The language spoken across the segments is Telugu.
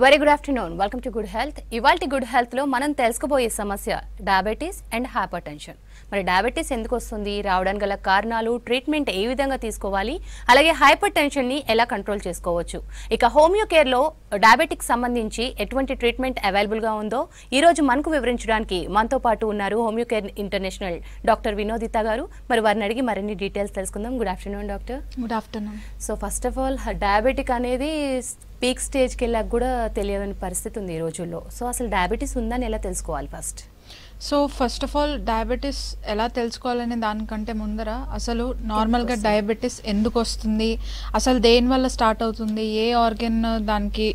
Very good afternoon. Welcome to good health. ఇవాల్టి గుడ్ హెల్త్ లో మనం తెలుసుకోబోయే సమస్య డయాబెటీస్ అండ్ హైపర్ టెన్షన్. మరి డయాబెటీస్ ఎందుకు వస్తుంది, రావడానికి గల కారణాలు, ట్రీట్మెంట్ ఏ విధంగా తీసుకోవాలి, అలాగే హైపర్ టెన్షన్ ని ఎలా కంట్రోల్ చేసుకోవచ్చు, ఇక హోమియో కేర్ లో డయాబెటిక్ సంబంధించి ఎటువంటి ట్రీట్మెంట్ అవైలబుల్ గా ఉందో ఈ రోజు మనకు వివరించడానికి మనతో పాటు ఉన్నారు homeo care international doctor Vinodita గారు. మరి వారిని అడిగి మరిన్ని డీటెయిల్స్ తెలుసుకుందాం. Good afternoon doctor. Good afternoon. So first of all diabetic అనేది పీక్ స్టేజ్కి వెళ్ళాక కూడా తెలియని పరిస్థితి ఉంది ఈ రోజుల్లో. సో అసలు డయాబెటీస్ ఉందని ఎలా తెలుసుకోవాలి first? So first of all diabetes ఎలా తెలుసుకోవాలనే దానికంటే ముందర అసలు నార్మల్గా డయాబెటీస్ ఎందుకు వస్తుంది, అసలు దేని వల్ల స్టార్ట్ అవుతుంది, ఏ ఆర్గన్ దానికి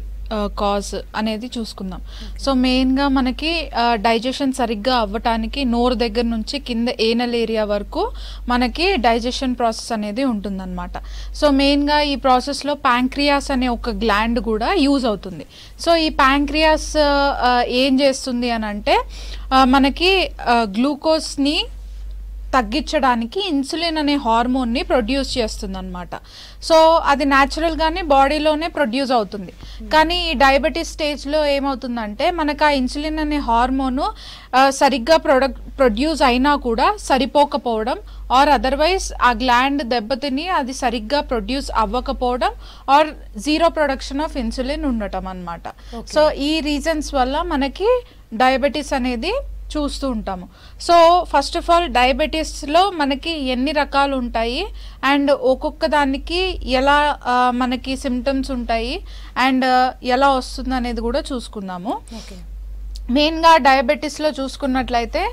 కాజ్ అనేది చూసుకుందాం. సో మెయిన్గా మనకి డైజెషన్ సరిగ్గా అవ్వటానికి నోరు దగ్గర నుంచి కింద ఏనల్ ఏరియా వరకు మనకి డైజెషన్ ప్రాసెస్ అనేది ఉంటుందన్నమాట. సో మెయిన్గా ఈ ప్రాసెస్లో ప్యాంక్రియాస్ అనే ఒక గ్లాండ్ కూడా యూజ్ అవుతుంది. సో ఈ ప్యాంక్రియాస్ ఏం చేస్తుంది అని అంటే మనకి గ్లూకోజ్ని తగ్గించడానికి ఇన్సులిన్ అనే హార్మోన్ని ప్రొడ్యూస్ చేస్తుంది అనమాట. సో అది న్యాచురల్గానే బాడీలోనే ప్రొడ్యూస్ అవుతుంది. కానీ ఈ డయాబెటీస్ స్టేజ్లో ఏమవుతుందంటే మనకు ఆ ఇన్సులిన్ అనే హార్మోను సరిగ్గా ప్రొడ్యూస్ అయినా కూడా సరిపోకపోవడం, ఆర్ అదర్వైజ్ ఆ గ్లాండ్ దెబ్బతిని అది సరిగ్గా ప్రొడ్యూస్ అవ్వకపోవడం, or zero production of insulin ఉండటం అనమాట. సో ఈ రీజన్స్ వల్ల మనకి డయాబెటీస్ అనేది చూస్తూ ఉంటాము. సో ఫస్ట్ ఆఫ్ ఆల్ డయాబెటీస్లో మనకి ఎన్ని రకాలు ఉంటాయి అండ్ ఒక్కొక్క దానికి ఎలా మనకి సిమ్టమ్స్ ఉంటాయి అండ్ ఎలా వస్తుంది అనేది కూడా చూసుకుందాము. మెయిన్గా డయాబెటీస్లో చూసుకున్నట్లయితే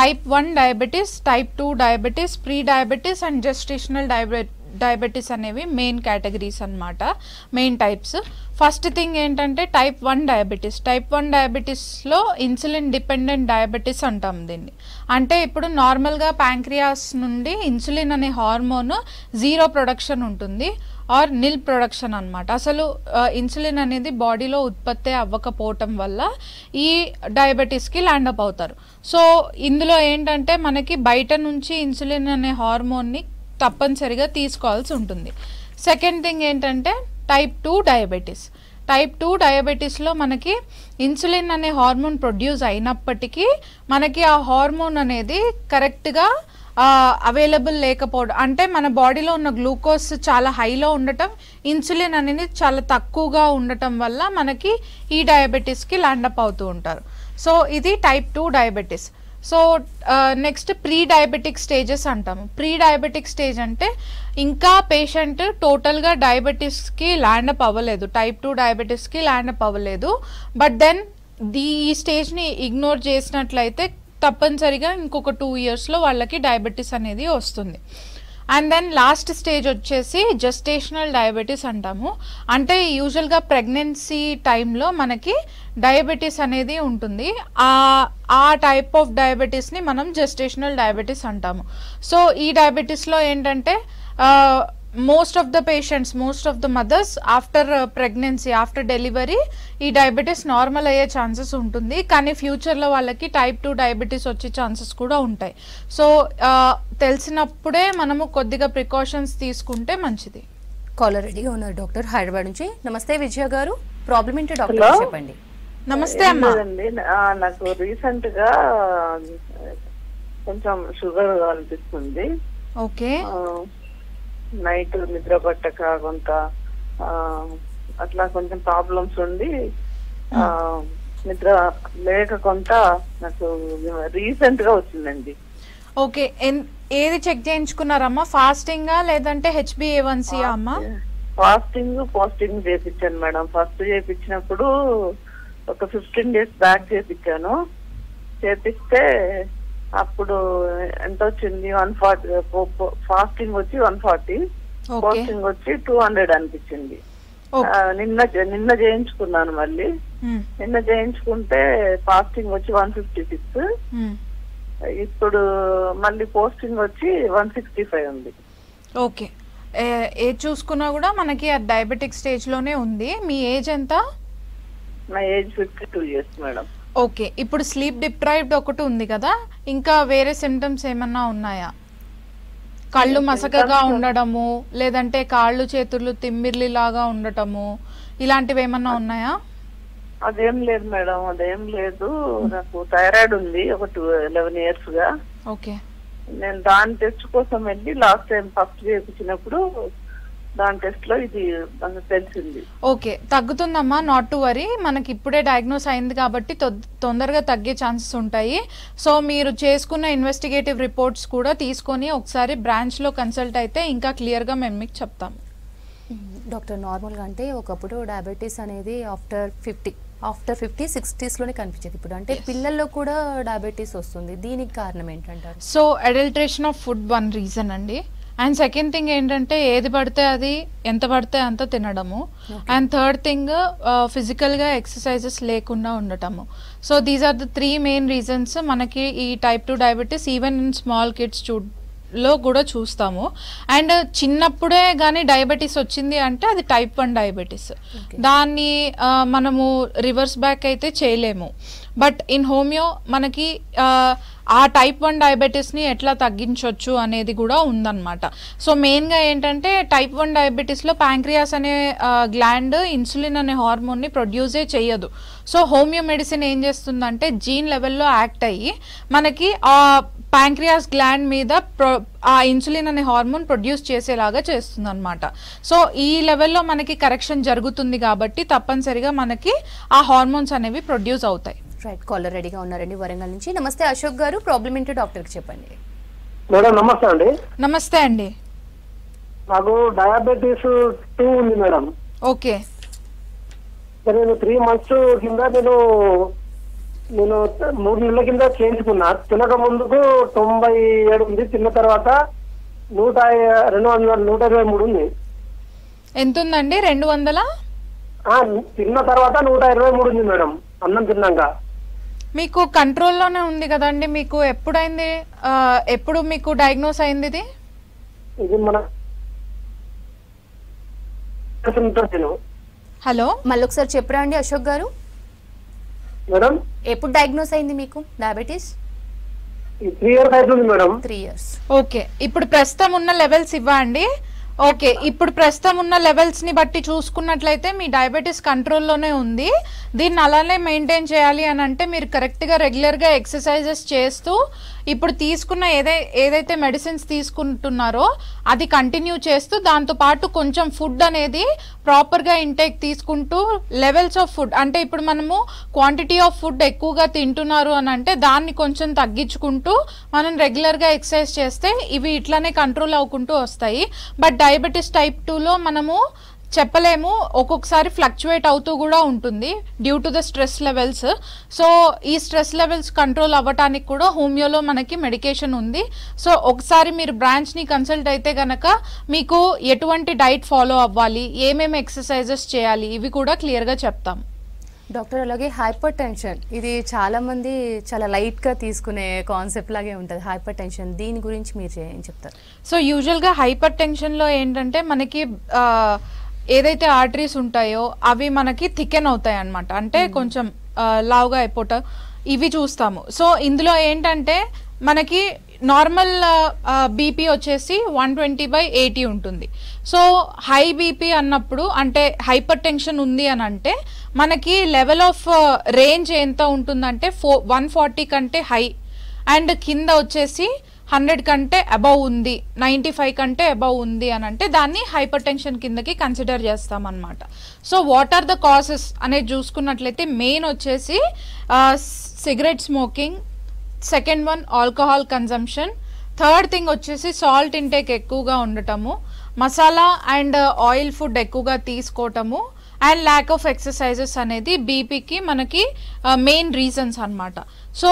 type 1 diabetes, type 2 diabetes, pre diabetes and gestational diabetes అనేవి మెయిన్ కేటగిరీస్ అన్నమాట, మెయిన్ టైప్స్. ఫస్ట్ థింగ్ ఏంటంటే టైప్ 1 డయాబెటీస్. టైప్ 1 డయాబెటీస్లో ఇన్సులిన్ డిపెండెంట్ డయాబెటీస్ అంటాం దీన్ని. అంటే ఇప్పుడు నార్మల్గా ప్యాంక్రియాస్ నుండి ఇన్సులిన్ అనే హార్మోన్ జీరో ప్రొడక్షన్ ఉంటుంది ఆర్ నిల్ ప్రొడక్షన్ అనమాట. అసలు ఇన్సులిన్ అనేది బాడీలో ఉత్పత్తి అవ్వకపోవటం వల్ల ఈ డయాబెటీస్కి ల్యాండ్ అప్ అవుతారు. సో ఇందులో ఏంటంటే మనకి బయట నుంచి ఇన్సులిన్ అనే హార్మోన్ని తప్పనిసరిగా తీసుకోవాల్సి ఉంటుంది. సెకండ్ థింగ్ ఏంటంటే టైప్ 2 డయాబెటీస్. టైప్ 2 డయాబెటీస్లో మనకి ఇన్సులిన్ అనే హార్మోన్ ప్రొడ్యూస్ అయినప్పటికీ మనకి ఆ హార్మోన్ అనేది కరెక్ట్గా అవైలబుల్ లేకపోవడం, అంటే మన బాడీలో ఉన్న గ్లూకోజ్ చాలా హైలో ఉండటం, ఇన్సులిన్ అనేది చాలా తక్కువగా ఉండటం వల్ల మనకి ఈ డయాబెటీస్కి ల్యాండప్ అవుతూ ఉంటారు. సో ఇది type 2 diabetes. So next pre diabetic stages అంటాము. ప్రీ డయాబెటిక్ స్టేజ్ అంటే ఇంకా పేషెంట్ టోటల్గా డయాబెటీస్కి ల్యాండప్ అవ్వలేదు, టైప్ 2 డయాబెటీస్కి ల్యాండప్ అవ్వలేదు, బట్ దెన్ ఈ స్టేజ్ని ఇగ్నోర్ చేసినట్లయితే తప్పనిసరిగా ఇంకొక 2 ఇయర్స్లో వాళ్ళకి డయాబెటీస్ అనేది వస్తుంది. అండ్ దెన్ లాస్ట్ స్టేజ్ వచ్చేసి జెస్టేషనల్ డయాబెటీస్ అంటాము. అంటే యూజువల్గా ప్రెగ్నెన్సీ టైంలో మనకి డయాబెటీస్ అనేది ఉంటుంది. ఆ టైప్ ఆఫ్ డయాబెటీస్ని మనం జెస్టేషనల్ డయాబెటీస్ అంటాము. సో ఈ డయాబెటీస్లో ఏంటంటే most of the mothers after pregnancy, after delivery ఈ డయాబెటీస్ నార్మల్ అయ్యే ఛాన్సెస్ ఉంటుంది. కానీ ఫ్యూచర్లో వాళ్ళకి టైప్ 2 డయాబెటీస్ వచ్చే ఛాన్సెస్ కూడా ఉంటాయి. సో తెలిసినప్పుడే మనము కొద్దిగా ప్రికాషన్స్ తీసుకుంటే మంచిది. కాలర్ రెడీగా ఉన్నారు డాక్టర్ హైదరాబాద్ నుంచి. నమస్తే విజయ గారు, ప్రాబ్లం ఏంటో డాక్టర్ చెప్పండి. నమస్తే అమ్మా. నాకు రీసెంట్ గా కొంచెం షుగర్ అనిపిస్తుంది. ఓకే. నైట్ నిద్ర పట్టక కొంత అట్లా కొంచెం ప్రాబ్లమ్స్ ఉండి నిద్ర లేక కొంత నాకు రీసెంట్ గా వచ్చిందండి. ఓకే. ఏది చెక్ చేయించుకున్నారమ్మా? ఫాస్టింగా లేదంటే HbA1c అమ్మా? ఫాస్టింగ్ చేయించాను మేడం. ఫస్ట్ చేయించినప్పుడు ఒక 15 days బ్యాక్ చేయించాను. చేపిస్తే అప్పుడు ఎంత వచ్చింది, 140. ఫాస్టింగ్ వచ్చి 140, ఫాస్టింగ్ వచ్చి 200 అనిపించింది. నిన్న చేయించుకున్నాను. మళ్ళీ నిన్న చేయించుకుంటే ఫాస్టింగ్ వచ్చి 156, ఇప్పుడు మళ్ళీ పోస్టింగ్ వచ్చి 165 ఉంది. ఓకే. ఏజ్ చూసుకున్నా కూడా మనకి ఆ డయాబెటిక్ స్టేజ్ లోనే ఉంది. మీ ఏజ్ ఎంత? నా ఏజ్ 52 years మేడం. ఓకే. ఇప్పుడు స్లీప్ డిప్రైవ్డ్ ఒకటి ఉంది కదా, ఇంకా వేరే సిమ్టమ్స్ ఏమన్నా ఉన్నాయా? కళ్ళు మసకగా ఉండడము, లేదంటే కాళ్ళు చేతులు తిమ్మిర్లి లాగా ఉండటము, ఇలాంటివి ఏమన్నా ఉన్నాయా? అదేం లేదు మేడం, అదేం లేదు. నాకు థైరాయిడ్ ఉంది ఒక 11 years గా. ఓకే. నేను దాని టెస్ట్ కోసం వెళ్ళి లాస్ట్ టైం ఫస్ట్ చేయించినప్పుడు దాని టెస్ట్ లో ఇది తెలిసింది. ఓకే, తగ్గుతుందమ్మా, నాట్ టు వరీ. మనకి ఇప్పుడే డయాగ్నోస్ అయింది కాబట్టి తొందరగా తగ్గే ఛాన్సెస్ ఉంటాయి. సో మీరు చేసుకున్న ఇన్వెస్టిగేటివ్ రిపోర్ట్స్ కూడా తీసుకొని ఒకసారి బ్రాంచ్లో కన్సల్ట్ అయితే ఇంకా క్లియర్గా మేము మీకు చెప్తాము. డాక్టర్, నార్మల్గా అంటే ఒకప్పుడు డయాబెటీస్ అనేది ఆఫ్టర్ 50 60s కనిపించేది. ఇప్పుడు అంటే పిల్లల్లో కూడా డయాబెటీస్ వస్తుంది. దీనికి కారణం ఏంటంటారు? So adulteration of food one reason అండి. అండ్ సెకండ్ థింగ్ ఏంటంటే ఏది పడితే అది ఎంత పడితే అంత తినడము. అండ్ థర్డ్ థింగ్ ఫిజికల్గా ఎక్సర్సైజెస్ లేకుండా ఉండటము. So these are the 3 main reasons మనకి ఈ type 2 diabetes even in small kids లో కూడా చూస్తాము. అండ్ చిన్నప్పుడే కానీ డయాబెటీస్ వచ్చింది అంటే అది టైప్ 1 డయాబెటీస్. దాన్ని మనము రివర్స్ బ్యాక్ అయితే చేయలేము. బట్ ఇన్ హోమియో మనకి ఆ టైప్ 1 డయాబెటీస్ని ఎట్లా తగ్గించవచ్చు అనేది కూడా ఉందన్నమాట. సో మెయిన్గా ఏంటంటే టైప్ 1 డయాబెటీస్లో ప్యాంక్రియాస్ అనే గ్లాండ్ ఇన్సులిన్ అనే హార్మోన్ని ప్రొడ్యూసే చేయదు. సో హోమియో మెడిసిన్ ఏం చేస్తుందంటే జీన్ లెవెల్లో యాక్ట్ అయ్యి మనకి ఆ ప్యాంక్రియాస్ గ్లాండ్ మీద ఆ ఇన్సులిన్ అనే హార్మోన్ ప్రొడ్యూస్ చేసేలాగా చేస్తుంది అనమాట. సో ఈ లెవెల్లో మనకి కరెక్షన్ జరుగుతుంది కాబట్టి తప్పనిసరిగా మనకి ఆ హార్మోన్స్ అనేవి ప్రొడ్యూస్ అవుతాయి. రైట్, కాలర్ రెడీగా ఉన్నారండి వరంగల్ నుంచి. నమస్తే అశోక్ గారు, ప్రాబ్లం ఏంటో డాక్టర్కి చెప్పండి. మేడం నమస్తే అండి. నమస్తే అండి. నాకు డయాబెటీస్ 2 ఉంది మేడం. ఓకే. నేను 3 months కింద నేను 3 నెలల కింద చేయించుకున్నా. తినక ముందుకు 97 ఉంది, తిన్న తర్వాత 123 ఉంది. ఎంత ఉందండి? 200? తిన్న తర్వాత 123 ఉంది మేడం, అన్నం తిన్నాక. మీకు కంట్రోల్లోనే ఉంది కదండి. మీకు ఎప్పుడైంది, ఎప్పుడు మీకు డయాగ్నోస్ అయింది ఇది? ఇది మన హలో, మళ్ళీ ఒకసారి చెప్పరా అండి అశోక్ గారు, మేడం ఎప్పుడు డయాగ్నోస్ అయింది మీకు డయాబెటీస్? 3 years అవుతుంది మేడం. 3 years. ఓకే. ఇప్పుడు ప్రస్తుతం ఉన్న లెవెల్స్ ఇవ్వండి. ఓకే, ఇప్పుడు ప్రస్తుతం ఉన్న లెవెల్స్ ని బట్టి చూసుకున్నట్లయితే మీ డయాబెటీస్ కంట్రోల్లోనే ఉంది. దీన్ని అలానే మెయింటైన్ చేయాలి అని అంటే మీరు కరెక్ట్గా రెగ్యులర్గా ఎక్సర్సైజెస్ చేస్తూ ఇప్పుడు తీసుకున్న ఏదైతే మెడిసిన్స్ తీసుకుంటున్నారో అది కంటిన్యూ చేస్తూ దాంతోపాటు కొంచెం ఫుడ్ అనేది ప్రాపర్గా ఇంటేక్ తీసుకుంటూ లెవెల్స్ ఆఫ్ ఫుడ్ అంటే ఇప్పుడు మనము క్వాంటిటీ ఆఫ్ ఫుడ్ ఎక్కువగా తింటున్నారు అని అంటే దాన్ని కొంచెం తగ్గించుకుంటూ మనం రెగ్యులర్గా ఎక్సర్సైజ్ చేస్తే ఇవి ఇట్లానే కంట్రోల్ అవ్వుకుంటూ వస్తాయి. బట్ డయాబెటీస్ టైప్ 2లో మనము చెప్పలేము, ఒక్కొక్కసారి ఫ్లక్చువేట్ అవుతూ కూడా ఉంటుంది due to the stress levels. So ఈ స్ట్రెస్ లెవెల్స్ కంట్రోల్ అవ్వటానికి కూడా హోమియోలో మనకి మెడికేషన్ ఉంది. సో ఒకసారి మీరు బ్రాంచ్ని కన్సల్ట్ అయితే గనక మీకు ఎటువంటి డైట్ ఫాలో అవ్వాలి, ఏమేమి ఎక్సర్సైజెస్ చేయాలి ఇవి కూడా క్లియర్గా చెప్తాం. డాక్టర్, అలాగే హైపర్ టెన్షన్, ఇది చాలా మంది చాలా లైట్గా తీసుకునే కాన్సెప్ట్ లాగే ఉంటుంది హైపర్ టెన్షన్. దీని గురించి మీరు ఏం చెప్తారు? సో యూజువల్గా హైపర్ టెన్షన్లో ఏంటంటే మనకి ఏదైతే ఆర్టరీస్ ఉంటాయో అవి మనకి థికెన్ అవుతాయి అన్నమాట. అంటే కొంచెం లావుగా అయిపోవటం ఇవి చూస్తాము. సో ఇందులో ఏంటంటే మనకి నార్మల్ బీపీ వచ్చేసి 120/80 ఉంటుంది. సో హై బీపీ అన్నప్పుడు అంటే హైపర్ టెన్షన్ ఉంది అని అంటే మనకి లెవెల్ ఆఫ్ రేంజ్ ఎంత ఉంటుందంటే 140 కంటే హై అండ్ కింద వచ్చేసి 100 కంటే అబవ్ ఉంది, 95 కంటే అబవ్ ఉంది అని అంటే దాన్ని హైపర్ టెన్షన్ కిందకి కన్సిడర్ చేస్తామన్నమాట. So what are the causes అనేది చూసుకున్నట్లయితే మెయిన్ వచ్చేసి cigarette smoking, second one alcohol consumption, third thing వచ్చేసి సాల్ట్ ఇంటేక్ ఎక్కువగా ఉండటము, మసాలా అండ్ ఆయిల్ ఫుడ్ ఎక్కువగా తీసుకోవటము అండ్ ల్యాక్ ఆఫ్ ఎక్సర్సైజెస్ అనేది బీపీకి మనకి మెయిన్ రీజన్స్ అన్నమాట. సో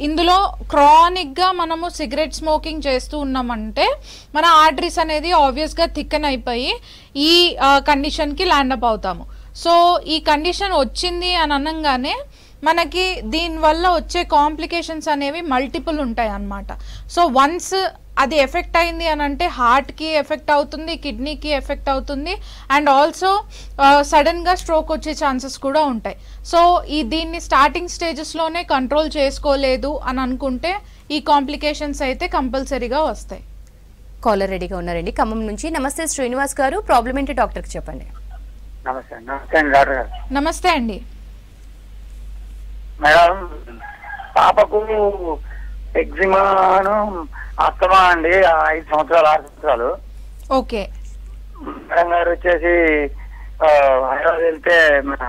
ఇందులో క్రానిక్గా మనము సిగరెట్ స్మోకింగ్ చేస్తూ ఉన్నామంటే మన ఆర్టరీస్ అనేది ఆబ్వియస్గా థిక్కన్ అయిపోయి ఈ కండిషన్కి ల్యాండ్ అప్ అవుతాము. సో ఈ కండిషన్ వచ్చింది అని అనగానే మనకి దీనివల్ల వచ్చే కాంప్లికేషన్స్ అనేవి మల్టిపుల్ ఉంటాయి అన్నమాట. సో వన్స్ అది ఎఫెక్ట్ అయింది అని అంటే హార్ట్కి ఎఫెక్ట్ అవుతుంది, కిడ్నీకి ఎఫెక్ట్ అవుతుంది అండ్ ఆల్సో సడన్గా స్ట్రోక్ వచ్చే ఛాన్సెస్ కూడా ఉంటాయి. సో దీన్ని స్టార్టింగ్ స్టేజెస్లోనే కంట్రోల్ చేసుకోలేదు అని అనుకుంటే ఈ కాంప్లికేషన్స్ అయితే కంపల్సరీగా వస్తాయి. కాలర్ రెడీగా ఉన్నారండి ఖమ్మం నుంచి. నమస్తే శ్రీనివాస్ గారు, ప్రాబ్లం ఏంటి డాక్టర్కి చెప్పండి. నమస్తే అండి. మేడం పాపకు ఎగ్జిమాను ఆస్తమా అండి, 5 సంవత్సరాలు 6 సంవత్సరాలు. ఓకే. మేడం గారు వచ్చేసి హైదరాబాద్ వెళ్తే మన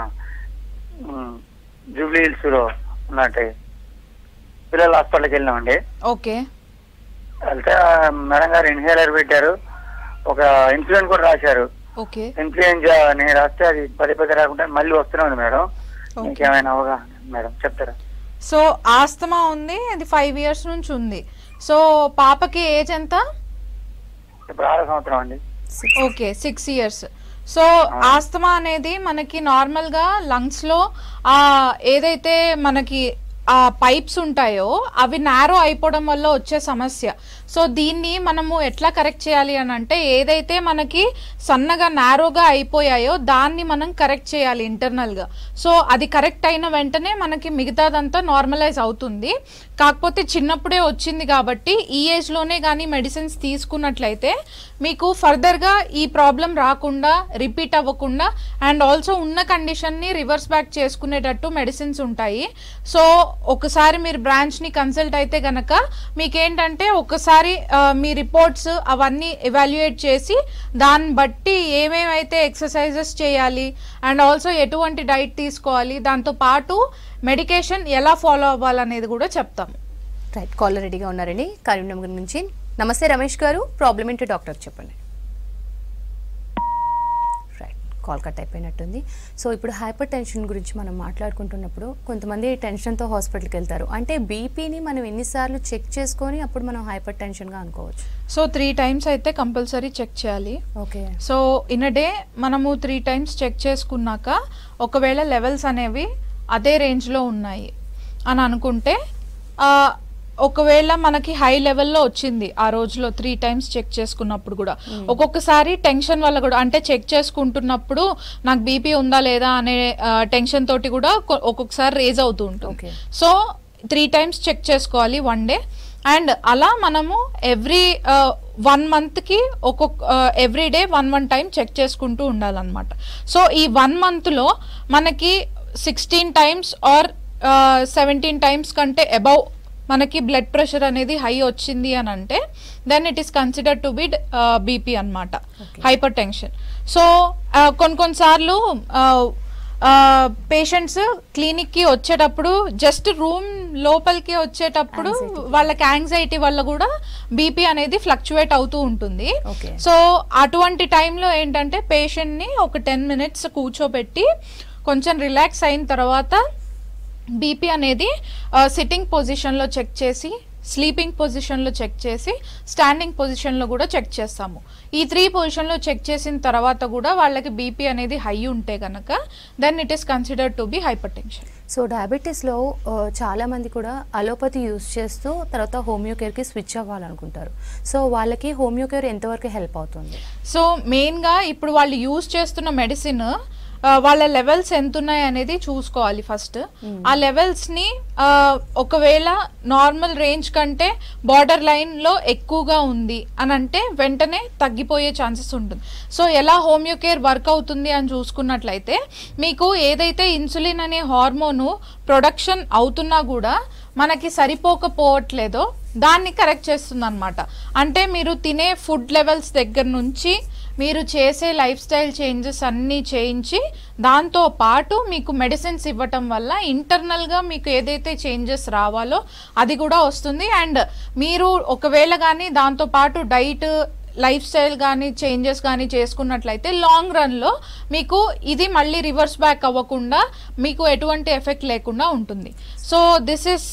జూబ్లీ హిల్స్ లో ఉన్నట్టు పిల్లల హాస్పిటల్కి వెళ్ళినామండి. ఓకే. వెళ్తే మేడం గారు ఇన్హేలర్ పెట్టారు, ఒక ఇన్సులిన్ కూడా రాశారు. ఓకే. ఇన్ఫ్లుయెంజా నేను రాస్తే అది పదే రాకుండా మళ్ళీ వస్తూనే ఉంది మేడం. మీకేమైనా అవగాహన మేడం చెప్తారా? సో ఆస్తమా ఉంది, అది 5 years నుంచి ఉంది. సో పాపకి ఏజ్ ఎంత? ఇప్పుడు 6వ సంవత్సరం అండి. Okay, 6 years. సో ఆస్తమా అనేది మనకి నార్మల్ గా లంగ్స్ లో ఏదైతే మనకి ఆ పైప్స్ ఉంటాయో అవి నారో అయిపోవడం వల్ల వచ్చే సమస్య. సో దీన్ని మనము ఎట్లా కరెక్ట్ చేయాలి అని అంటే, ఏదైతే మనకి సన్నగా నారోగా అయిపోయాయో దాన్ని మనం కరెక్ట్ చేయాలి ఇంటర్నల్గా. సో అది కరెక్ట్ అయిన వెంటనే మనకి మిగతాదంతా నార్మలైజ్ అవుతుంది. కాకపోతే చిన్నప్పుడే వచ్చింది కాబట్టి ఈ ఏజ్లోనే కానీ మెడిసిన్స్ తీసుకున్నట్లయితే మీకు ఫర్దర్గా ఈ ప్రాబ్లం రాకుండా, రిపీట్ అవ్వకుండా అండ్ ఆల్సో ఉన్న కండిషన్ని రివర్స్ బ్యాక్ చేసుకునేటట్టు మెడిసిన్స్ ఉంటాయి. సో ఒకసారి మీరు బ్రాంచ్ని కన్సల్ట్ అయితే గనక మీకేంటంటే ఒకసారి మీ రిపోర్ట్స్ అవన్నీ ఎవాల్యుయేట్ చేసి దాన్ని బట్టి ఏమేమైతే ఎక్సర్సైజెస్ చేయాలి అండ్ ఆల్సో ఎటువంటి డైట్ తీసుకోవాలి, దాంతో పాటు మెడికేషన్ ఎలా ఫాలో అవ్వాలనేది కూడా చెప్తాం. రైట్, కాలర్ రెడీగా ఉన్నారండి కరీంనగర్ నుంచి. నమస్తే రమేష్ గారు, ప్రాబ్లం ఏంటో డాక్టర్ చెప్పండి. కాల్ కట్ అయిపోయినట్టుంది. సో ఇప్పుడు హైపర్ టెన్షన్ గురించి మనం మాట్లాడుకుంటున్నప్పుడు కొంతమంది టెన్షన్తో హాస్పిటల్కి వెళ్తారు. అంటే బీపీని మనం ఎన్నిసార్లు చెక్ చేసుకొని అప్పుడు మనం హైపర్ టెన్షన్గా అనుకోవచ్చు? సో 3 times అయితే కంపల్సరీ చెక్ చేయాలి. Okay. So in a day మనము 3 times చెక్ చేసుకున్నాక ఒకవేళ లెవెల్స్ అనేవి అదే రేంజ్లో ఉన్నాయి అని అనుకుంటే, ఒకవేళ మనకి హై లెవెల్లో వచ్చింది ఆ రోజులో 3 times చెక్ చేసుకున్నప్పుడు కూడా, ఒక్కొక్కసారి టెన్షన్ వల్ల కూడా, అంటే చెక్ చేసుకుంటున్నప్పుడు నాకు బీపీ ఉందా లేదా అనే టెన్షన్ తోటి కూడా ఒక్కొక్కసారి రేజ్ అవుతూ ఉంటుంది. సో 3 times చెక్ చేసుకోవాలి 1 day. అండ్ అలా మనము ఎవ్రీ 1 monthకి ఎవ్రీ డే 1 time చెక్ చేసుకుంటూ ఉండాలన్నమాట. సో ఈ 1 monthలో మనకి 16 times ఆర్ 17 times కంటే అబౌవ్ మనకి బ్లడ్ ప్రెషర్ అనేది హై వచ్చింది అని అంటే then it is consider to be BP అన్నమాట, హైపర్ టెన్షన్. సో కొన్నిసార్లు పేషెంట్స్ క్లినిక్కి వచ్చేటప్పుడు జస్ట్ రూమ్ లోపలికి వచ్చేటప్పుడు వాళ్ళకి యాంగ్జైటీ వల్ల కూడా బీపీ అనేది ఫ్లక్చువేట్ అవుతూ ఉంటుంది. సో అటువంటి టైంలో ఏంటంటే పేషెంట్ని ఒక 10 minutes కూర్చోబెట్టి కొంచెం రిలాక్స్ అయిన తర్వాత బీపీ అనేది సిట్టింగ్ పొజిషన్లో చెక్ చేసి, స్లీపింగ్ పొజిషన్లో చెక్ చేసి, స్టాండింగ్ పొజిషన్లో కూడా చెక్ చేస్తాము. ఈ 3 పొజిషన్లో చెక్ చేసిన తర్వాత కూడా వాళ్ళకి బీపీ అనేది హై ఉంటే కనుక then it is considered to be hypertension. So డయాబెటీస్లో చాలామంది కూడా అలోపతి యూజ్ చేస్తూ తర్వాత హోమియోకేర్కి స్విచ్ అవ్వాలనుకుంటారు. సో వాళ్ళకి హోమియోకేర్ ఎంతవరకు హెల్ప్ అవుతుంది? సో మెయిన్గా ఇప్పుడు వాళ్ళు యూజ్ చేస్తున్న మెడిసిన్ వాళ్ళ లెవెల్స్ ఎంత ఉన్నాయి అనేది చూసుకోవాలి ఫస్ట్. ఆ లెవెల్స్ని ఒకవేళ నార్మల్ రేంజ్ కంటే బార్డర్ లైన్లో ఎక్కువగా ఉంది అని అంటే వెంటనే తగ్గిపోయే ఛాన్సెస్ ఉంటుంది. సో ఎలా హోమియోకేర్ వర్క్ అవుతుంది అని చూసుకున్నట్లయితే మీకు ఏదైతే ఇన్సులిన్ అనే హార్మోను ప్రొడక్షన్ అవుతున్నా కూడా మనకి సరిపోకపోవట్లేదో దాన్ని కరెక్ట్ చేస్తుంది అనమాట. అంటే మీరు తినే ఫుడ్ లెవెల్స్ దగ్గర నుంచి మీరు చేసే లైఫ్ స్టైల్ చేంజెస్ అన్నీ చేయించి దాంతో పాటు మీకు మెడిసిన్స్ ఇవ్వటం వల్ల ఇంటర్నల్గా మీకు ఏదైతే చేంజెస్ రావాలో అది కూడా వస్తుంది. అండ్ మీరు ఒకవేళ కానీ దాంతో పాటు డైట్, లైఫ్ స్టైల్ కానీ చేంజెస్ కానీ చేసుకున్నట్లయితే లాంగ్ రన్లో మీకు ఇది మళ్ళీ రివర్స్ బ్యాక్ అవ్వకుండా మీకు ఎటువంటి ఎఫెక్ట్ లేకుండా ఉంటుంది. So this is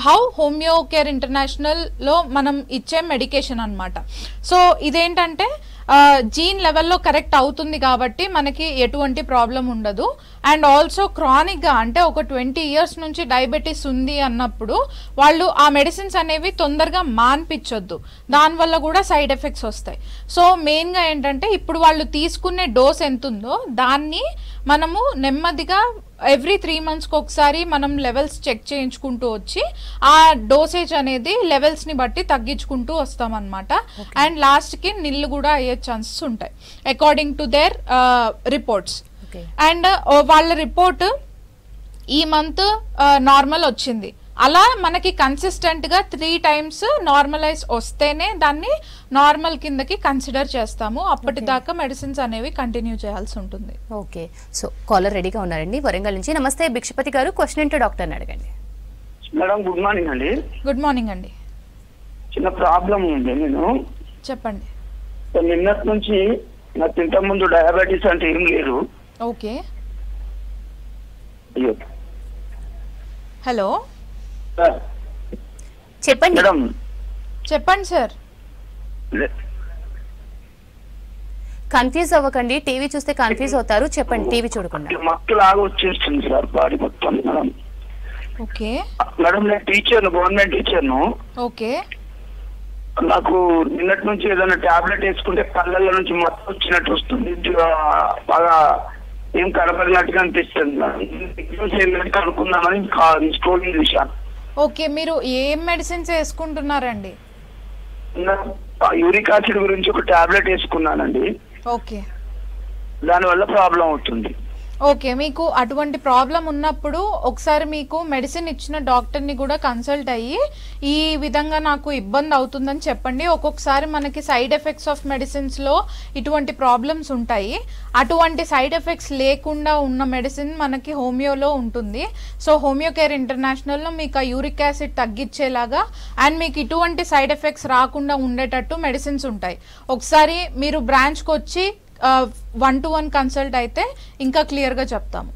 how homeo care ఇంటర్నేషనల్లో మనం ఇచ్చే మెడికేషన్ అన్నమాట. సో ఇదేంటంటే జీన్ లెవెల్లో కరెక్ట్ అవుతుంది కాబట్టి మనకి ఎటువంటి ప్రాబ్లం ఉండదు. అండ్ ఆల్సో క్రానిక్గా అంటే ఒక 20 years నుంచి డయాబెటీస్ ఉంది అన్నప్పుడు వాళ్ళు ఆ మెడిసిన్స్ అనేవి తొందరగా మాన్పించొద్దు, దానివల్ల కూడా సైడ్ ఎఫెక్ట్స్ వస్తాయి. సో మెయిన్గా ఏంటంటే ఇప్పుడు వాళ్ళు తీసుకునే డోస్ ఎంత ఉందో దాన్ని మనము నెమ్మదిగా ఎవ్రీ 3 monthsకి ఒకసారి మనం లెవెల్స్ చెక్ చేయించుకుంటూ వచ్చి ఆ డోసేజ్ అనేది లెవెల్స్ని బట్టి తగ్గించుకుంటూ వస్తామన్నమాట. అండ్ లాస్ట్కి నిల్లు కూడా అయ్యే ఛాన్సెస్ ఉంటాయి according to their reports. And వాళ్ళ రిపోర్ట్ ఈ మంత్ నార్మల్ వచ్చింది, అలా మనకి కన్సిస్టెంట్ గా 3 times నార్మలైజ్ వస్తేనే దాన్ని నార్మల్ కిందకి కన్సిడర్ చేస్తాము. అప్పటిదాకా మెడిసిన్స్ అనేవి కంటిన్యూ చేయాల్సి ఉంటుంది. ఓకే, సో కాలర్ రెడీగా ఉన్నారండి వరంగల్ నుంచి. నమస్తే భిక్షపతి గారు, క్వశ్చన్ ఏంటో డాక్టర్ని అడగండి. మేడం గుడ్ మార్నింగ్ అండి. గుడ్ మార్నింగ్ అండి, చిన్న ప్రాబ్లం ఉంది. నేను చెప్పండి. నిన్నటి నుంచి నాకు ఇంతకు ముందు డయాబెటీస్ అంటే ఏం లేదు. ఓకే, అయ్యో హలో చెప్పండి మేడం. చెప్పండి సార్. కన్ఫ్యూజ్ అవ్వకండి, టీవీ చూస్తే కన్ఫ్యూజ్ అవుతారు. చెప్పండి, టీవీ చూడకుండా. మత్తు లాగా వచ్చేస్తుంది సార్ బాడీ మొత్తం మేడం. ఓకే మేడం నేను టీచర్ను, గవర్నమెంట్ టీచర్ను. ఓకే, నాకు నిన్నటి నుంచి ఏదైనా టాబ్లెట్ వేసుకుంటే కళ్ళల్లో నుంచి మత్తు వచ్చినట్టు వస్తుంది, బాగా ఏం కనపడినట్టుగా అనిపిస్తుంది. అనుకుందామని స్టోరీ చూశాను. ఓకే, మీరు ఏం మెడిసిన్స్ వేసుకుంటున్నారండి? యూరిక్ యాసిడ్ గురించి ఒక టాబ్లెట్ వేసుకున్నానండి, ఓకే దానివల్ల ప్రాబ్లం అవుతుంది. ఓకే, మీకు అటువంటి ప్రాబ్లం ఉన్నప్పుడు ఒకసారి మీకు మెడిసిన్ ఇచ్చిన డాక్టర్ని కూడా కన్సల్ట్ అయ్యి ఈ విధంగా నాకు ఇబ్బంది అవుతుందని చెప్పండి. ఒక్కొక్కసారి మనకి సైడ్ ఎఫెక్ట్స్ ఆఫ్ మెడిసిన్స్లో ఇటువంటి ప్రాబ్లమ్స్ ఉంటాయి. అటువంటి సైడ్ ఎఫెక్ట్స్ లేకుండా ఉన్న మెడిసిన్ మనకి హోమియోలో ఉంటుంది. సో హోమియో కేర్ ఇంటర్నేషనల్లో మీకు ఆ యూరిక్ యాసిడ్ తగ్గించేలాగా అండ్ మీకు ఇటువంటి సైడ్ ఎఫెక్ట్స్ రాకుండా ఉండేటట్టు మెడిసిన్స్ ఉంటాయి. ఒకసారి మీరు బ్రాంచ్కి వచ్చి 1-to-1 కన్సల్ట్ అయితే ఇంకా క్లియర్గా చెప్తాము.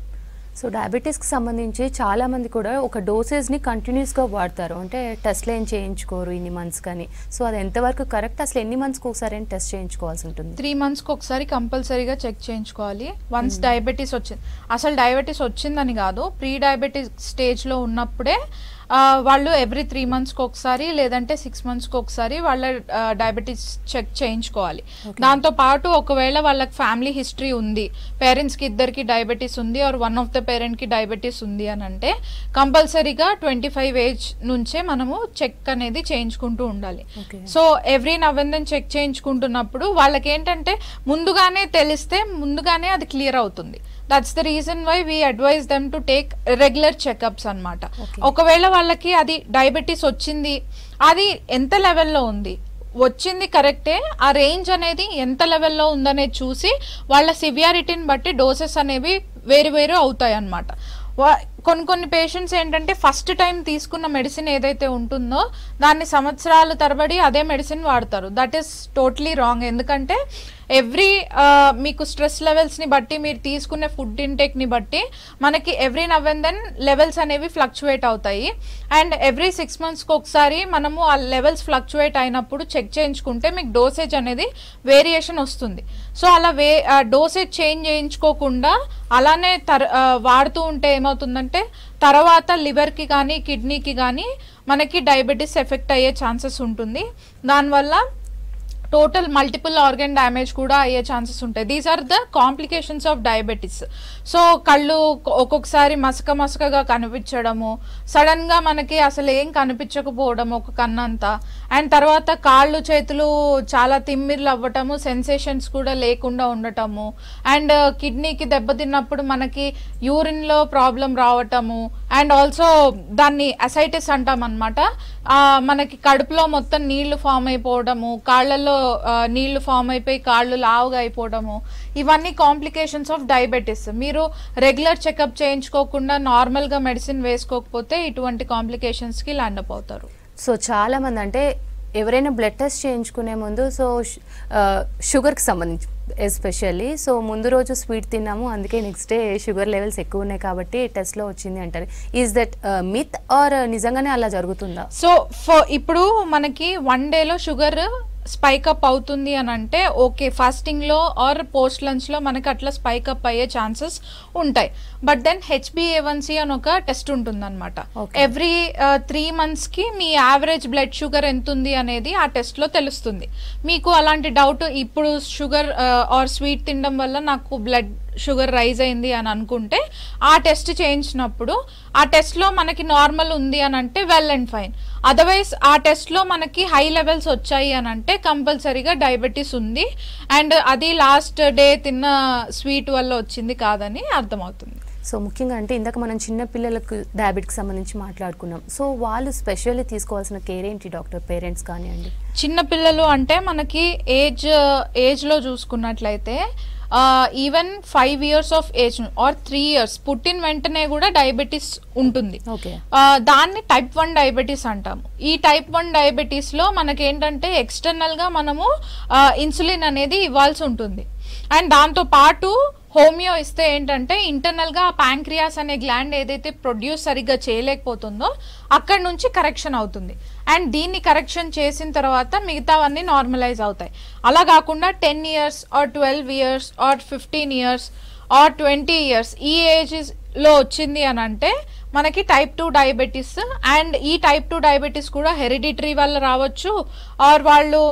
సో డయాబెటీస్కి సంబంధించి చాలామంది కూడా ఒక డోసేజ్ని కంటిన్యూస్గా వాడతారు, అంటే టెస్ట్లు ఏం చేయించుకోరు ఇన్ని మంత్స్ కానీ. సో అది ఎంతవరకు కరెక్ట్? అసలు ఎన్ని మంత్స్కి ఒకసారి టెస్ట్ చేయించుకోవాల్సి ఉంటుంది? 3 monthsకి ఒకసారి కంపల్సరీగా చెక్ చేయించుకోవాలి. వన్స్ డయాబెటీస్ వచ్చింది, అసలు డయాబెటీస్ వచ్చిందని కాదు, ప్రీ డయాబెటీస్ స్టేజ్లో ఉన్నప్పుడే వాళ్ళు ఎవ్రీ 3 monthsకి ఒకసారి లేదంటే 6 monthsకి ఒకసారి వాళ్ళ డయాబెటీస్ చెక్ చేయించుకోవాలి. దాంతోపాటు ఒకవేళ వాళ్ళకి ఫ్యామిలీ హిస్టరీ ఉంది, పేరెంట్స్కి ఇద్దరికి డయాబెటీస్ ఉంది ఆర్ వన్ ఆఫ్ ద పేరెంట్కి డయాబెటీస్ ఉంది అని అంటే కంపల్సరీగా 25 ఏజ్ నుంచే మనము చెక్ అనేది చేయించుకుంటూ ఉండాలి. So every now and then check చేయించుకుంటున్నప్పుడు వాళ్ళకి ఏంటంటే ముందుగానే తెలిస్తే ముందుగానే అది క్లియర్ అవుతుంది. That's the reason why we advise them to take regular checkups అన్నమాట. ఒకవేళ వాళ్ళకి అది డయాబెటీస్ వచ్చింది, అది ఎంత లెవెల్లో ఉంది, వచ్చింది కరెక్టే, ఆ రేంజ్ అనేది ఎంత లెవెల్లో ఉందనేది చూసి వాళ్ళ సివియారిటీని బట్టి డోసెస్ అనేవి వేరు వేరు అవుతాయి అన్నమాట. కొన్ని పేషెంట్స్ ఏంటంటే ఫస్ట్ టైం తీసుకున్న మెడిసిన్ ఏదైతే ఉంటుందో దాన్ని సంవత్సరాల తరబడి అదే మెడిసిన్ వాడతారు. That is totally wrong. ఎందుకంటే ఎవ్రీ మీకు స్ట్రెస్ లెవెల్స్ని బట్టి మీరు తీసుకునే ఫుడ్ ఇంటేక్ని బట్టి మనకి every now and then levels అనేవి ఫ్లక్చువేట్ అవుతాయి. అండ్ ఎవ్రీ 6 monthsకి ఒకసారి మనము ఆ లెవెల్స్ ఫ్లక్చువేట్ అయినప్పుడు చెక్ చేయించుకుంటే మీకు డోసేజ్ అనేది వేరియేషన్ వస్తుంది. సో అలా డోసేజ్ చేంజ్ చేయించుకోకుండా అలానే వాడుతూ ఉంటే ఏమవుతుందంటే తర్వాత లివర్కి కానీ కిడ్నీకి కానీ మనకి డయాబెటీస్ ఎఫెక్ట్ అయ్యే ఛాన్సెస్ ఉంటుంది. దానివల్ల టోటల్ మల్టిపుల్ ఆర్గన్ డ్యామేజ్ కూడా అయ్యే ఛాన్సెస్ ఉంటాయి. These are the complications of diabetes. So కళ్ళు ఒక్కొక్కసారి మసకగా కనిపించడము, సడన్గా మనకి అసలు ఏం కనిపించకపోవడం ఒక కన్నంతా, అండ్ తర్వాత కాళ్ళు చేతులు చాలా తిమ్మిర్లు అవ్వటము, సెన్సేషన్స్ కూడా లేకుండా ఉండటము, అండ్ కిడ్నీకి దెబ్బతిన్నప్పుడు మనకి యూరిన్లో ప్రాబ్లం రావటము, అండ్ ఆల్సో దాన్ని అసైటిస్ అంటాం అనమాట. మనకి కడుపులో మొత్తం నీళ్లు ఫామ్ అయిపోవడము, కాళ్ళల్లో నీళ్లు ఫామ్ అయిపోయి కాళ్ళు లావుగా అయిపోవడము, ఇవన్నీ కాంప్లికేషన్స్ ఆఫ్ డయాబెటీస్. మీరు రెగ్యులర్ చెకప్ చేయించుకోకుండా నార్మల్గా మెడిసిన్ వేసుకోకపోతే ఇటువంటి కాంప్లికేషన్స్కి ల్యాండ్ అప్ అవుతారు. సో చాలా మంది అంటే ఎవరైనా బ్లడ్ టెస్ట్ చేయించుకునే ముందు సో షుగర్కి సంబంధించి ఎస్పెషల్లీ సో ముందు రోజు స్వీట్ తిన్నాము అందుకే నెక్స్ట్ డే షుగర్ లెవెల్స్ ఎక్కువ ఉన్నాయి కాబట్టి టెస్ట్లో వచ్చింది అంటారు. ఈజ్ దట్ మిత్ ఆర్ నిజంగానే అలా జరుగుతుందా? సో ఇప్పుడు మనకి 1 డేలో షుగర్ స్పైకప్ అవుతుంది అని అంటే ఓకే, ఫాస్టింగ్లో ఆర్ పోస్ట్ లంచ్లో మనకి అట్లా స్పైకప్ అయ్యే ఛాన్సెస్ ఉంటాయి. బట్ దెన్ HbA1c అని ఒక టెస్ట్ ఉంటుందన్నమాట. ఎవ్రీ 3 monthsకి మీ యావరేజ్ బ్లడ్ షుగర్ ఎంత ఉంది అనేది ఆ టెస్ట్లో తెలుస్తుంది. మీకు అలాంటి డౌట్ ఇప్పుడు షుగర్ ఆర్ స్వీట్ తినడం వల్ల నాకు బ్లడ్ షుగర్ రైజ్ అయింది అని అనుకుంటే ఆ టెస్ట్ చేయించినప్పుడు ఆ టెస్ట్లో మనకి నార్మల్ ఉంది అని అంటే వెల్ అండ్ ఫైన్. అదర్వైజ్ ఆ టెస్ట్లో మనకి హై లెవెల్స్ వచ్చాయి అని అంటే కంపల్సరీగా డయాబెటీస్ ఉంది అండ్ అది లాస్ట్ డే తిన్న స్వీట్ వల్ల వచ్చింది కాదని అర్థమవుతుంది. సో ముఖ్యంగా అంటే ఇందాక మనం చిన్న పిల్లలకు డయాబెటిక్ సంబంధించి మాట్లాడుకున్నాం. సో వాళ్ళు స్పెషల్లీ తీసుకోవాల్సిన కేర్ ఏంటి డాక్టర్, పేరెంట్స్ కానివ్వండి? చిన్న పిల్లలు అంటే మనకి ఏజ్లో చూసుకున్నట్లయితే even 5 years of age or 3 years పుట్టిన వెంటనే కూడా డయాబెటీస్ ఉంటుంది. దాన్ని టైప్ 1 డయాబెటీస్ అంటాము. ఈ టైప్ 1 డయాబెటీస్ లో మనకేంటంటే ఎక్స్టర్నల్ గా మనము ఇన్సులిన్ అనేది ఇవ్వాల్సి ఉంటుంది. అండ్ దాంతో పాటు హోమియో ఇస్తే ఏంటంటే ఇంటర్నల్ గా ప్యాంక్రియాస్ అనే గ్లాండ్ ఏదైతే ప్రొడ్యూస్ సరిగ్గా చేయలేకపోతుందో అక్కడ నుంచి కరెక్షన్ అవుతుంది. అండ్ దీన్ని కరెక్షన్ చేసిన తర్వాత మిగతావన్నీ నార్మలైజ్ అవుతాయి. అలా కాకుండా 10 years or 12 years or 15 years or 20 years ఈ ఏజెస్ లో వచ్చింది అని అంటే మనకి టైప్ 2 డయాబెటీస్. అండ్ ఈ టైప్ 2 డయాబెటీస్ కూడా హెరిడిటరీ వల్ల రావచ్చు, ఆర్ వాళ్ళు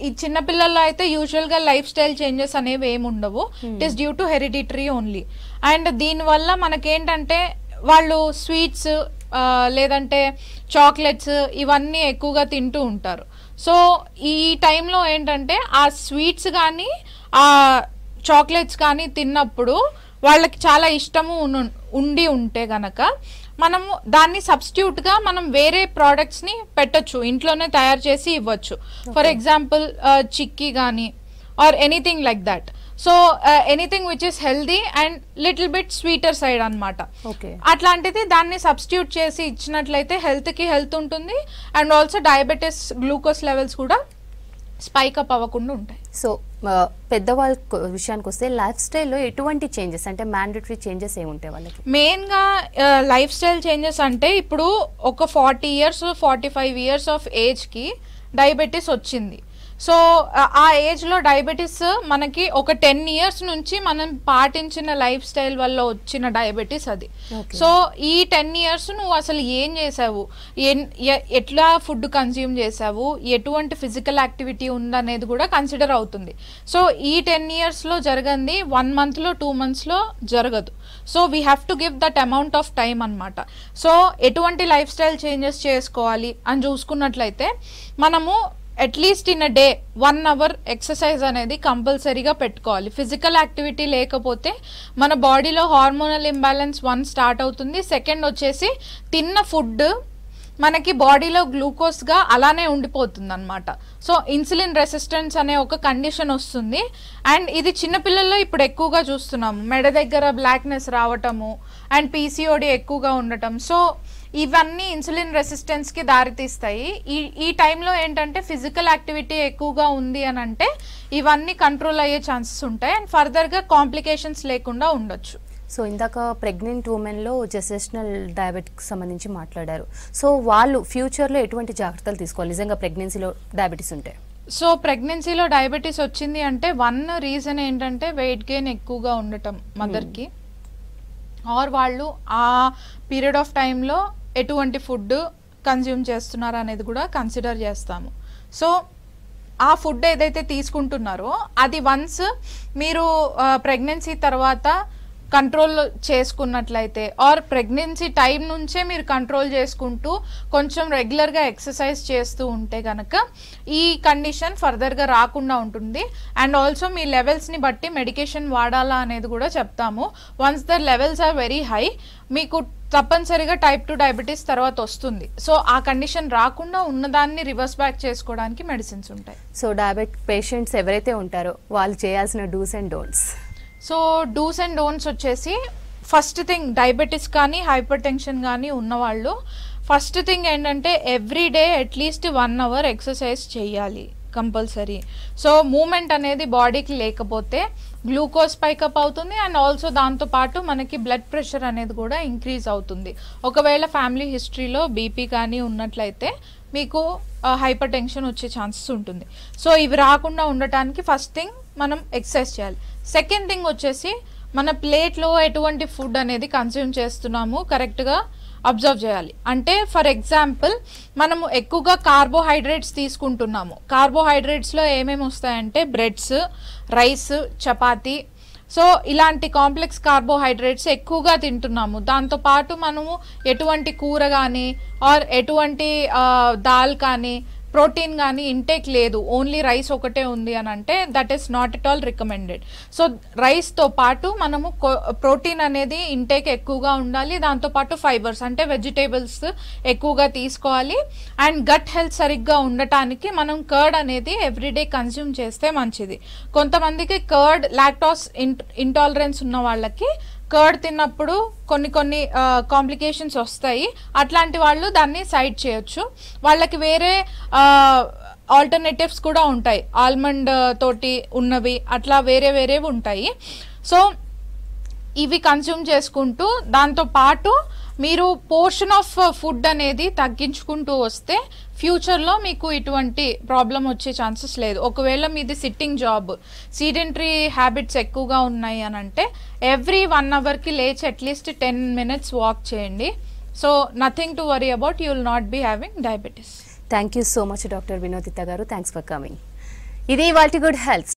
ఈ చిన్న పిల్లల్లో అయితే యూజువల్ గా లైఫ్ స్టైల్ చేంజెస్ అనేవి ఏమి ఉండవు. It is due to hereditary only. And దీనివల్ల మనకేంటంటే వాళ్ళు స్వీట్స్ లేదంటే చాక్లెట్స్ ఇవన్నీ ఎక్కువగా తింటూ ఉంటారు. సో ఈ టైంలో ఏంటంటే ఆ స్వీట్స్ కానీ ఆ చాక్లెట్స్ కానీ తిన్నప్పుడు వాళ్ళకి చాలా ఇష్టము ఉండి ఉంటే గనక మనము దాన్ని సబ్స్టిట్యూట్ గా మనం వేరే ప్రోడక్ట్స్ ని పెట్టొచ్చు, ఇంట్లోనే తయారు చేసి ఇవ్వచ్చు. ఫర్ ఎగ్జాంపుల్ చిక్కీ కానీ or anything like that. So anything which is healthy and little bit sweeter side అనమాట. అట్లాంటిది దాన్ని సబ్స్టిట్యూట్ చేసి ఇచ్చినట్లయితే హెల్త్ కి హెల్త్ ఉంటుంది and also diabetes glucose levels కూడా స్పైక్ అప్ అవ్వకుండా ఉంటాయి. సో పెద్దవాళ్ళ విషయానికి వస్తే లైఫ్ స్టైల్లో ఎటువంటి చేంజెస్ అంటే మ్యాండేటరీ చేంజెస్ ఏముంటాయి వాళ్ళకి? మెయిన్గా లైఫ్ స్టైల్ చేంజెస్ అంటే ఇప్పుడు ఒక 40 years 45 years ఆఫ్ ఏజ్కి డయాబెటీస్ వచ్చింది. సో ఆ ఏజ్లో డయాబెటీస్ మనకి ఒక 10 years నుంచి మనం పాటించిన లైఫ్ స్టైల్ వల్ల వచ్చిన డయాబెటీస్ అది. సో ఈ 10 years నువ్వు అసలు ఏం చేసావు, ఎట్లా ఫుడ్ కన్జ్యూమ్ చేసావు, ఎటువంటి ఫిజికల్ యాక్టివిటీ ఉందనేది కూడా కన్సిడర్ అవుతుంది. సో ఈ 10 yearsలో జరగంది 1 monthలో 2 monthsలో జరగదు. So we have to give that amount of time అనమాట. సో ఎటువంటి లైఫ్ స్టైల్ చేంజెస్ చేసుకోవాలి అని చూసుకున్నట్లయితే మనము at least in a day 1 hour exercise అనేది కంపల్సరీగా పెట్టుకోవాలి. ఫిజికల్ యాక్టివిటీ లేకపోతే మన బాడీలో హార్మోనల్ ఇంబ్యాలెన్స్ 1 స్టార్ట్ అవుతుంది. సెకండ్ వచ్చేసి తిన్న ఫుడ్ మనకి బాడీలో గ్లూకోజ్గా అలానే ఉండిపోతుంది అనమాట. సో ఇన్సులిన్ రెసిస్టెన్స్ అనే ఒక కండిషన్ వస్తుంది. అండ్ ఇది చిన్నపిల్లల్లో ఇప్పుడు ఎక్కువగా చూస్తున్నాము, మెడ దగ్గర బ్లాక్నెస్ రావటము అండ్ పీసీఓడి ఎక్కువగా ఉండటం. సో ఇవన్నీ ఇన్సులిన్ రెసిస్టెన్స్కి దారితీస్తాయి. ఈ టైంలో ఏంటంటే ఫిజికల్ యాక్టివిటీ ఎక్కువగా ఉంది అని అంటే ఇవన్నీ కంట్రోల్ అయ్యే ఛాన్సెస్ ఉంటాయి అండ్ ఫర్దర్గా కాంప్లికేషన్స్ లేకుండా ఉండొచ్చు. సో ఇందాక ప్రెగ్నెంట్ ఉమెన్లో జెస్టేషనల్ డయాబెటిక్ సంబంధించి మాట్లాడారు. సో వాళ్ళు ఫ్యూచర్లో ఎటువంటి జాగ్రత్తలు తీసుకోవాలి నిజంగా ప్రెగ్నెన్సీలో డయాబెటీస్ ఉంటే? సో ప్రెగ్నెన్సీలో డయాబెటీస్ వచ్చింది అంటే 1 రీజన్ ఏంటంటే వెయిట్ గెయిన్ ఎక్కువగా ఉండటం మదర్కి, ఆర్ వాళ్ళు ఆ పీరియడ్ ఆఫ్ టైంలో ఎటువంటి ఫుడ్ కన్జ్యూమ్ చేస్తున్నారు అనేది కూడా కన్సిడర్ చేస్తాము. సో ఆ ఫుడ్ ఏదైతే తీసుకుంటున్నారో అది వన్స్ మీరు ప్రెగ్నెన్సీ తర్వాత కంట్రోల్ చేసుకున్నట్లయితే ఆర్ ప్రెగ్నెన్సీ టైం నుంచే మీరు కంట్రోల్ చేసుకుంటూ కొంచెం రెగ్యులర్గా ఎక్సర్సైజ్ చేస్తూ ఉంటే కనుక ఈ కండిషన్ ఫర్దర్గా రాకుండా ఉంటుంది. అండ్ ఆల్సో మీ లెవెల్స్ని బట్టి మెడికేషన్ వాడాలా అనేది కూడా చెప్తాము. Once the levels are very high మీకు తప్పనిసరిగా టైప్ 2 డయాబెటీస్ తర్వాత వస్తుంది. సో ఆ కండిషన్ రాకుండా ఉన్నదాన్ని రివర్స్ బ్యాక్ చేసుకోవడానికి మెడిసిన్స్ ఉంటాయి. సో డయాబెటిక్ పేషెంట్స్ ఎవరైతే ఉంటారో వాళ్ళు చేయాల్సిన dos and don'ts? So dos and don'ts వచ్చేసి ఫస్ట్ థింగ్ డయాబెటీస్ కానీ హైపర్ టెన్షన్ కానీ ఉన్నవాళ్ళు ఫస్ట్ థింగ్ ఏంటంటే every day at least 1 hour exercise చేయాలి కంపల్సరీ. సో మూమెంట్ అనేది బాడీకి లేకపోతే గ్లూకోజ్ స్పైకప్ అవుతుంది అండ్ ఆల్సో దాంతోపాటు మనకి బ్లడ్ ప్రెషర్ అనేది కూడా ఇంక్రీజ్ అవుతుంది. ఒకవేళ ఫ్యామిలీ హిస్టరీలో బీపీ కానీ ఉన్నట్లయితే మీకు హైపర్ టెన్షన్ వచ్చే ఛాన్సెస్ ఉంటుంది. సో ఇవి రాకుండా ఉండటానికి ఫస్ట్ థింగ్ మనం ఎక్సర్సైజ్ చేయాలి. సెకండ్ థింగ్ వచ్చేసి మన ప్లేట్లో ఎటువంటి ఫుడ్ అనేది కన్స్యూమ్ చేస్తున్నాము కరెక్ట్గా అబ్జర్వ్ చేయాలి. అంటే ఫర్ ఎగ్జాంపుల్ మనము ఎక్కువగా కార్బోహైడ్రేట్స్ తీసుకుంటున్నాము. కార్బోహైడ్రేట్స్లో ఏమేమి వస్తాయంటే బ్రెడ్స్, రైస్, చపాతీ. సో ఇలాంటి కాంప్లెక్స్ కార్బోహైడ్రేట్స్ ఎక్కువగా తింటున్నాము. దాంతోపాటు మనము ఎటువంటి కూర కానీ ఆర్ ఎటువంటి దాల్ కానీ ప్రోటీన్ కానీ ఇంటేక్ లేదు, ఓన్లీ రైస్ ఒకటే ఉంది అని అంటే that is not at all recommended. So రైస్తో పాటు మనము ప్రోటీన్ అనేది ఇంటేక్ ఎక్కువగా ఉండాలి, దాంతోపాటు ఫైబర్స్ అంటే వెజిటేబుల్స్ ఎక్కువగా తీసుకోవాలి. అండ్ గట్ హెల్త్ సరిగ్గా ఉండటానికి మనం కర్డ్ అనేది ఎవ్రీడే కన్జ్యూమ్ చేస్తే మంచిది. కొంతమందికి కర్డ్ లాక్టోస్ ఇంటాలరెన్స్ ఉన్న వాళ్ళకి కర్డ్ తిన్నప్పుడు కొన్ని కాంప్లికేషన్స్ వస్తాయి. అట్లాంటి వాళ్ళు దాన్ని సైడ్ చేయొచ్చు. వాళ్ళకి వేరే ఆల్టర్నేటివ్స్ కూడా ఉంటాయి, ఆల్మండ్ తోటి ఉన్నవి, అట్లా వేరేవి ఉంటాయి. సో ఇవి కన్స్యూమ్ చేసుకుంటూ దాంతో పాటు మీరు పోర్షన్ ఆఫ్ ఫుడ్ అనేది తగ్గించుకుంటూ వస్తే ఫ్యూచర్లో మీకు ఇటువంటి ప్రాబ్లం వచ్చే ఛాన్సెస్ లేదు. ఒకవేళ మీది సిట్టింగ్ జాబ్, సీడెంటరీ హ్యాబిట్స్ ఎక్కువగా ఉన్నాయి అని అంటే ఎవ్రీ 1 అవర్కి లేచి అట్లీస్ట్ 10 minutes వాక్ చేయండి. So nothing to worry about, you will not be having diabetes. Thank you so much doctor Vinodita garu. Thanks for coming. ఇది ఇవాల్టి గుడ్ హెల్త్.